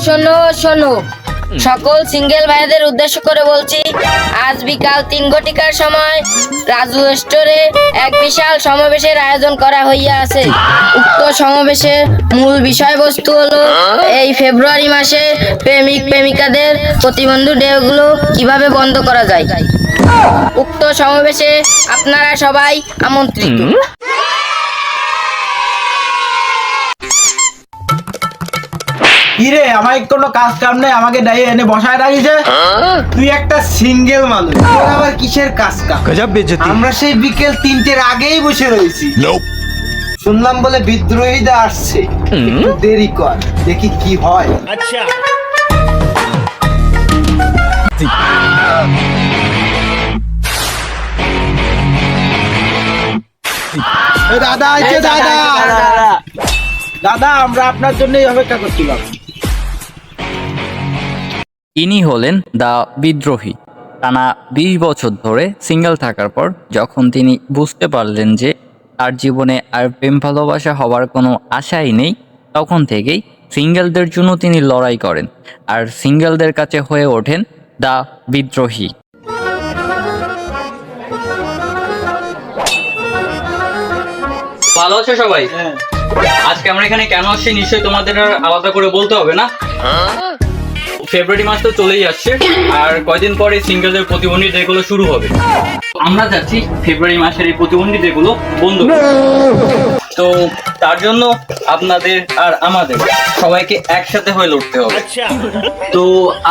শোনো শোনো, সকল সিঙ্গেল ভাইদের উদ্দেশ্য করে বলছি, আজ বিকাল 3 ঘটিকার সময় রাজু স্টোরে এক বিশাল সমাবেশের আয়োজন করা হইয়াছে। উক্ত সমাবেশের মূল বিষয়বস্তু হলো এই ফেব্রুয়ারি মাসে প্রেমিক প্রেমিকাদের প্রতিবন্ধী ডেগুলো কিভাবে বন্ধ করা যায়। উক্ত সমাবেশে আপনারা সবাই আমন্ত্রিত। কিরে, আমার কোনো কাজ কাম নেই, আমাকে ডাইয়ে এনে বসায় রাখিছে। তুই একটা সিঙ্গেল মানুষ, তোর আবার কিসের কাজ কাম? গজব বেজতি। আমরা সেই বিকেল 3টের আগেই বসে রয়েছি। শুনলাম বলে বিদ্রোহীরা আসছে, একটু দেরি কর, দেখি কি হয়। আচ্ছা দাদা আছে, দাদা দাদা, আমরা আপনার জন্যই অপেক্ষা করছিলাম। ইনি হলেন দ্য বিদ্রোহী। টানা 20 বছর ধরে সিঙ্গেল থাকার পর যখন তিনি বুঝতে পারলেন যে তার জীবনে আর প্রেম ভালোবাসা হওয়ার কোনো আশাই নেই, তখন থেকেই সিঙ্গেলদের জন্য তিনি লড়াই করেন আর সিঙ্গেলদের কাছে হয়ে ওঠেন দ্য বিদ্রোহী। ভালো আছো সবাই? আজকে আমরা এখানে কেন আসছি নিশ্চয়ই তোমাদের আর আলাদা করে বলতে হবে না। ফেব্রুয়ারি মাস তো চলেই যাচ্ছে, আর কয়দিন পরে সিঙ্গেলদের প্রতিবন্ধী ডেগুলো শুরু হবে। আমরা যাচ্ছি ফেব্রুয়ারি মাসের এই প্রতিবন্ধী ডেগুলো বন্ধ করতে। তো তার জন্য আপনাদের আর আমাদের সবাইকে একসাথে হয়ে লড়তে হবে। তো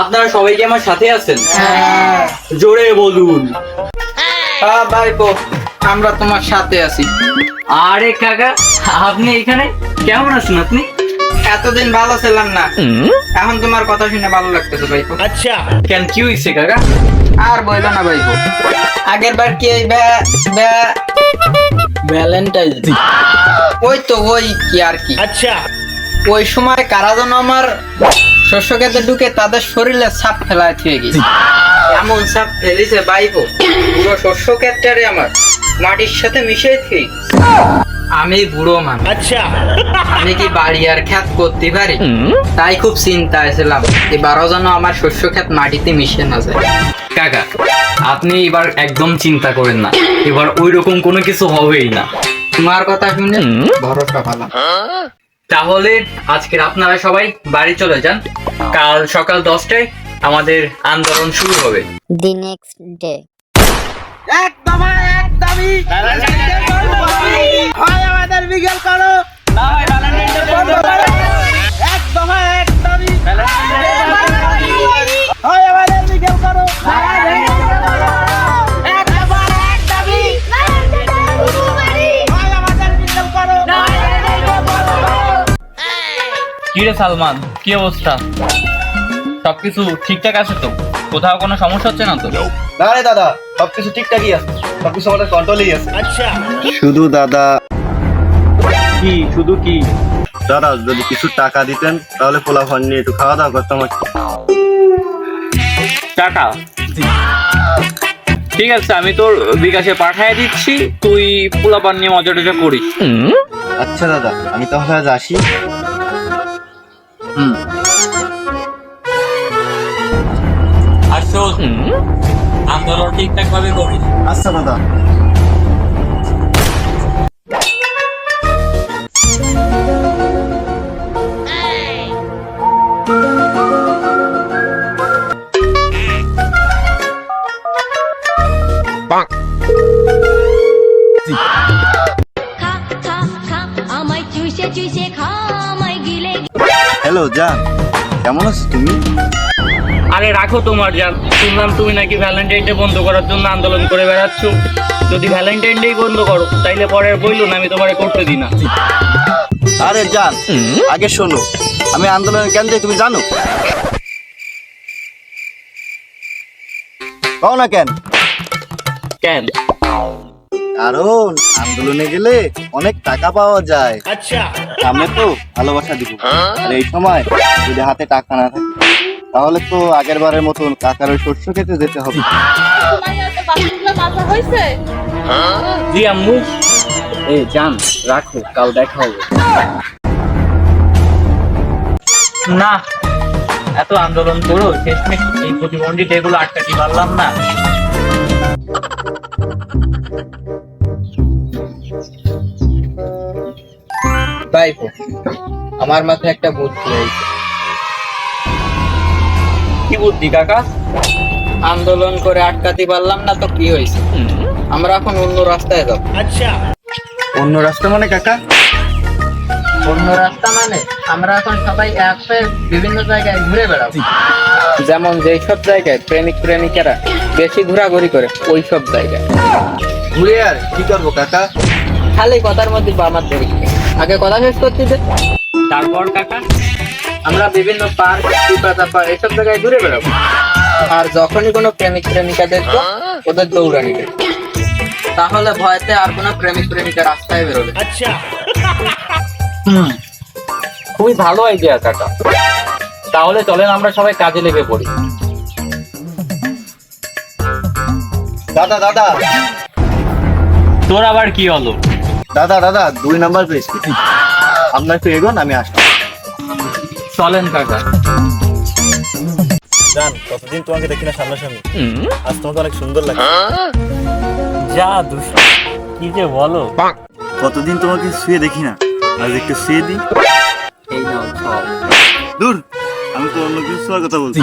আপনারা সবাই কি আমার সাথে আছেন? জোরে বলুন। হ্যাঁ ভাইপো, আমরা তোমার সাথে আছি। আরে কাকা, আপনি এখানে কেমন আছেন? আপনি এতদিন ভালো ছিলাম না, এখন তোমার কথা শুনে ভালো লাগতেছে ভাইপো। আচ্ছা কেন, কি হয়েছে কাকা? আর বইলো না ভাইপো, আগের বার কি এই ভ্যালেন্টাইন, ওই তো ওই কি আর কি, আচ্ছা ওই সময় কারা যেন আমার শস্য খেতে ঢুকে তাদের শরীরে ছাপ ফেলায় থুয়ে গেছে। এমন ছাপ ফেলিছে ভাইপো, পুরো শস্য ক্ষেতটারে আমার মাটির সাথে মিশে থুয়ে। আমি বুড়ো মানুষ, আচ্ছা আমি কি বাড়ি আর ক্ষেত করতে পারি? তাই খুব চিন্তায় ছিলাম এবারও যেন আমার শস্য ক্ষেত মাটিতে মিশে না যায়। কাকা, আপনি এবার একদম চিন্তা করেন না, এবার ওই রকম কোনো কিছু হবেই না। তোমার কথা শুনে ভরসা ভালো। তাহলে আজকের আপনারা সবাই বাড়ি চলে যান, কাল সকাল 10টায় আমাদের আন্দোলন শুরু হবে। The next day. হয় আমাদের বিকেল করো, বন্ধ করো। এক দফা এক দাবি, হয় আমাদের বিকেল করো। এক দফা এক দাবি, হয় আমাদের বিকেল করো। কি রে সালমান, কি অবস্থা? সবকিছু ঠিকঠাক আছে তো? কোথাও কোনো সমস্যা হচ্ছে না তো? না রে দাদা, সবকিছু ঠিকঠাকই আছে, সবকিছু আমাদের কন্ট্রোলেই আছে। আচ্ছা শুধু দাদা, কি শুধু কি? দাদা যদি কিছু টাকা দিতেন তাহলে পোলাপান নিয়ে একটু খাওয়া দাওয়া করতাম। টাকা? ঠিক আছে, আমি তোর বিকাশে পাঠিয়ে দিচ্ছি, তুই পোলাপান নিয়ে মজা টজা করিস। আচ্ছা দাদা, আমি তাহলে আজ আসি। আর শোন, আন্দোলন ঠিকঠাক ভাবে করিস। আচ্ছা দাদা। হ্যালো জান, কেমন আছো তুমি? আরে রাখো তোমার জান, শুনলাম তুমি নাকি ভ্যালেন্টাইন ডে বন্ধ করার জন্য আন্দোলন করে বেড়াচ্ছ। যদি ভ্যালেন্টাইন ডে বন্ধ করো তাইলে পরে বইলো না আমি তোমারে করতে দিই না। আরে জান, আগে শোনো, আমি আন্দোলনে কেন যাই তুমি জানো? কও না কেন? কেন? কারণ আন্দোলনে গেলে অনেক টাকা পাওয়া যায়। আচ্ছা সামনে তো ভালোবাসা দিব, আর এই সময় যদি হাতে টাকা না থাকে তাহলে তো আগের বারের মতন কাকার ওই শস্য খেতে যেতে হবে। জি আম্মু। এ জান, রাখো, কাল দেখা হবে। না, এত আন্দোলন করো শেষমেশ এই প্রতিবন্ধী ডেগুলো আটকাতে পারলাম না। ভাইপো, আমার মাথায় একটা বুদ্ধি হয়েছে। কি বুদ্ধি কাকা? আন্দোলন করে আটকাতে পারলাম না তো কি হয়েছে, আমরা এখন অন্য রাস্তায় যাব। অন্য রাস্তা মানে কাকা? অন্য রাস্তা মানে আমরা এখন সবাই এক হয়ে বিভিন্ন জায়গায় ঘুরে বেড়াবো। যেমন যেই সব জায়গায় প্রেমিক প্রেমিকারা বেশি ঘোরাঘুরি করে ওই সব জায়গায় ঘুরে আর কি করবো কাকা? খালি কথার মধ্যে আমার দেরি। আগে কথা শেষ করতে দে। তারপর কাকা? আমরা বিভিন্ন পার্ক, এসব জায়গায় ঘুরে বেড়াবো। আর যখনই কোনো প্রেমিক প্রেমিকা দেখবো ওদের দৌড়ানি দেবো। তাহলে ভয়তে আর কোনো প্রেমিক প্রেমিকা রাস্তায় বেরোবে। খুবই ভালো আইডিয়া কাকা। তাহলে চলেন আমরা সবাই কাজে লেগে পড়ি। দাদা দাদা তোর আবার কি হলো? দাদা দাদা 2 নাম্বার পেয়েছি, আপনার একটু এগোন, আমি আসছি। চলেন কাকা। জান, কতদিন তোমাকে দেখি না সামনাসামনি, আজ তোমাকে অনেক সুন্দর লাগে। যা দুষ্ট, কি যে বলো। কতদিন তোমাকে শুয়ে দেখি না, আজ একটু শুয়ে দিই। এই নাও খাও। দূর, আমি তো অন্য কিছু শোয়ার কথা বলছি।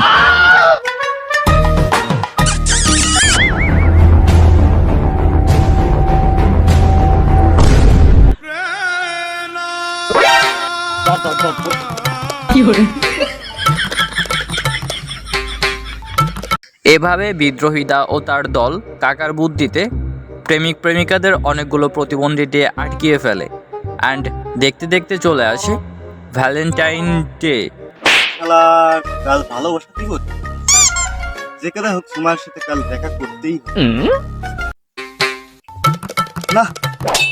এভাবে বিদ্রোহীদা ও তার দল কাকার বুদ্ধিতে প্রেমিক প্রেমিকাদের অনেকগুলো প্রতিবন্ধী ডে আটকিয়ে ফেলে অ্যান্ড দেখতে দেখতে চলে আসে ভ্যালেন্টাইন ডে। কাল ভালোবাসা দিব, যে কথা হোক তোমার সাথে কাল দেখা করতেই হবে। না,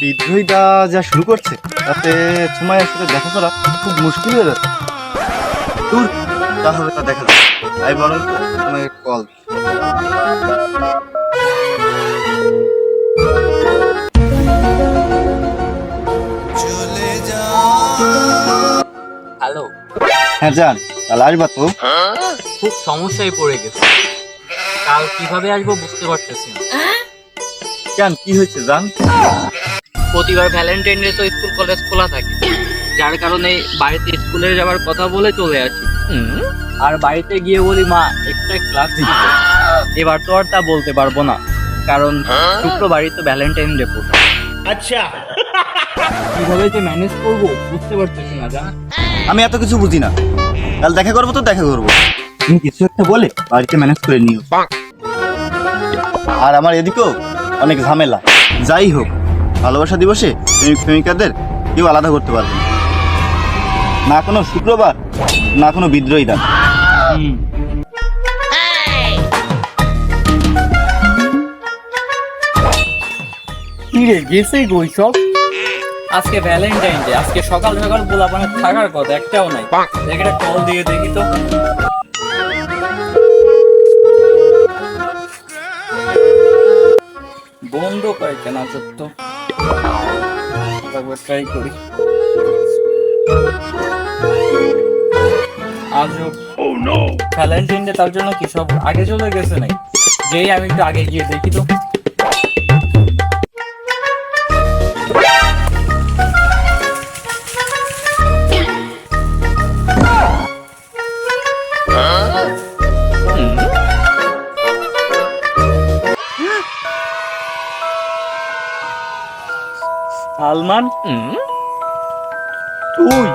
বিদ্রোহীটা যা শুরু করছে তাতে সময়ের সাথে দেখা করা খুব মুশকিল হয়ে যাচ্ছে। দূর, তা হবে তা দেখা যাবে। তাই বরং তোমাকে কল। হ্যালো, হ্যাঁ জান, কাল আসবা তো? খুব সমস্যায় পড়ে গেছে, কাল কিভাবে আসবো বুঝতে পারতেছি না। কেন, কি হয়েছে জান? প্রতিবার ভ্যালেন্টাইন ডে তো স্কুল কলেজ খোলা থাকে, যার কারণে বাড়িতে স্কুলে যাওয়ার কথা বলে চলে আসি। আর বাড়িতে গিয়ে বলি মা একটা ক্লাস দিতে। এবার তো আর তা বলতে পারবো না, কারণ শুক্রবারই তো ভ্যালেন্টাইন ডে পড়ে। अच्छा কিভাবে যে ম্যানেজ করবো বুঝতে পারতেছি না জান। আমি এত কিছু বুঝি না, কাল দেখা করবো তো দেখা করবো, তুমি কিছু একটা বলে বাড়িতে ম্যানেজ করে নিও। আর আমার এদিকেও অনেক ঝামেলা। যাই হোক, ভালোবাসা দিবসে প্রেমিক প্রেমিকাদের কেউ আলাদা করতে পারবে না, না কোনো শুক্রবার, না কোনো বিদ্রোহী দান। কি রে গেছে গই সব? আজকে ভ্যালেন্টাইন ডে, আজকে সকাল সকাল পোলাপানে থাকার কথা একটাও নাই। দেখ একটা কল দিয়ে দেখি তো। বন্ধ করে কেন তো, একবার ট্রাই করি। আজও ভ্যালেন্টাইন ডে, তার জন্য কি সব আগে চলে গেছে নাই? যেই আমি একটু আগে গিয়ে দেখি তো। সালমান, তুই